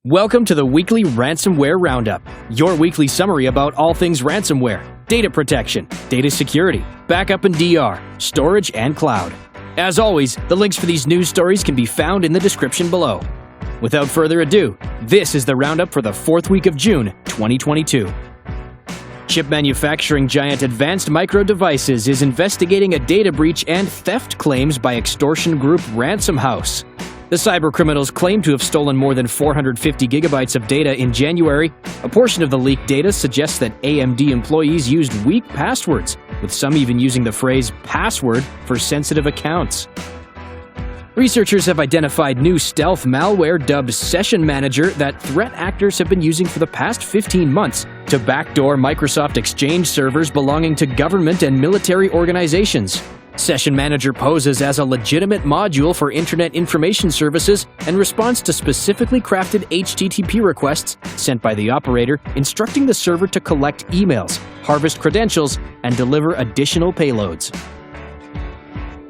Welcome to the weekly Ransomware Roundup, your weekly summary about all things ransomware, data protection, data security, backup and DR, storage, and cloud. As always, the links for these news stories can be found in the description below. Without further ado, this is the Roundup for the 4th week of June, 2022. Chip manufacturing giant Advanced Micro Devices is investigating a data breach and theft claims by extortion group RansomHouse. The cybercriminals claim to have stolen more than 450 gigabytes of data in January. A portion of the leaked data suggests that AMD employees used weak passwords, with some even using the phrase password for sensitive accounts. Researchers have identified new stealth malware dubbed Session Manager that threat actors have been using for the past 15 months to backdoor Microsoft Exchange servers belonging to government and military organizations. Session Manager poses as a legitimate module for Internet Information Services and responds to specifically crafted HTTP requests sent by the operator, instructing the server to collect emails, harvest credentials, and deliver additional payloads.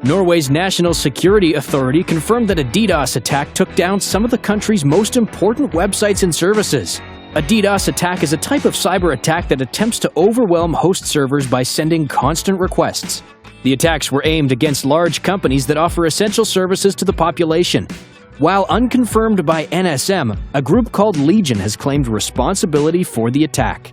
Norway's National Security Authority confirmed that a DDoS attack took down some of the country's most important websites and services. A DDoS attack is a type of cyber attack that attempts to overwhelm host servers by sending constant requests. The attacks were aimed against large companies that offer essential services to the population. While unconfirmed by NSM, a group called Legion has claimed responsibility for the attack.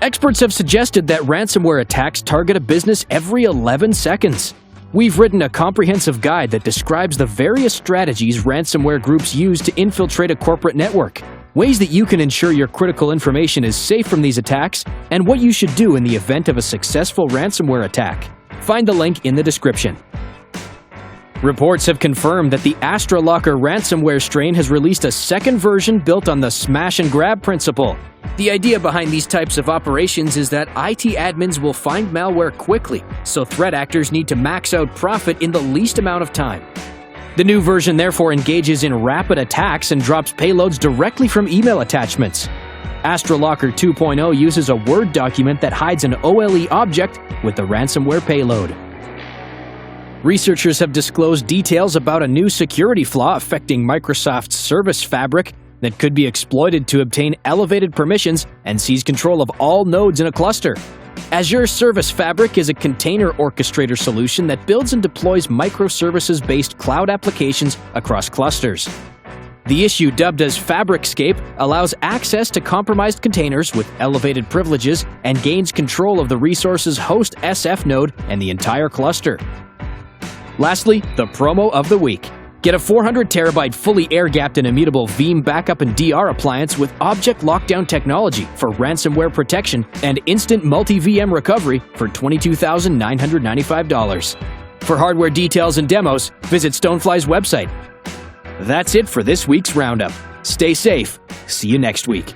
Experts have suggested that ransomware attacks target a business every 11 seconds. We've written a comprehensive guide that describes the various strategies ransomware groups use to infiltrate a corporate network, ways that you can ensure your critical information is safe from these attacks, and what you should do in the event of a successful ransomware attack. Find the link in the description. Reports have confirmed that the AstraLocker ransomware strain has released a second version built on the smash and grab principle. The idea behind these types of operations is that IT admins will find malware quickly, so threat actors need to max out profit in the least amount of time. The new version therefore engages in rapid attacks and drops payloads directly from email attachments. AstraLocker 2.0 uses a Word document that hides an OLE object with the ransomware payload. Researchers have disclosed details about a new security flaw affecting Microsoft's Service Fabric that could be exploited to obtain elevated permissions and seize control of all nodes in a cluster. Azure Service Fabric is a container orchestrator solution that builds and deploys microservices-based cloud applications across clusters. The issue, dubbed as Fabricscape, allows access to compromised containers with elevated privileges and gains control of the resource's host SF node and the entire cluster. Lastly, the promo of the week. Get a 400 terabyte fully air-gapped and immutable Veeam backup and DR appliance with object lockdown technology for ransomware protection and instant multi-VM recovery for $22,995. For hardware details and demos, visit Stonefly's website. That's it for this week's Roundup. Stay safe. See you next week.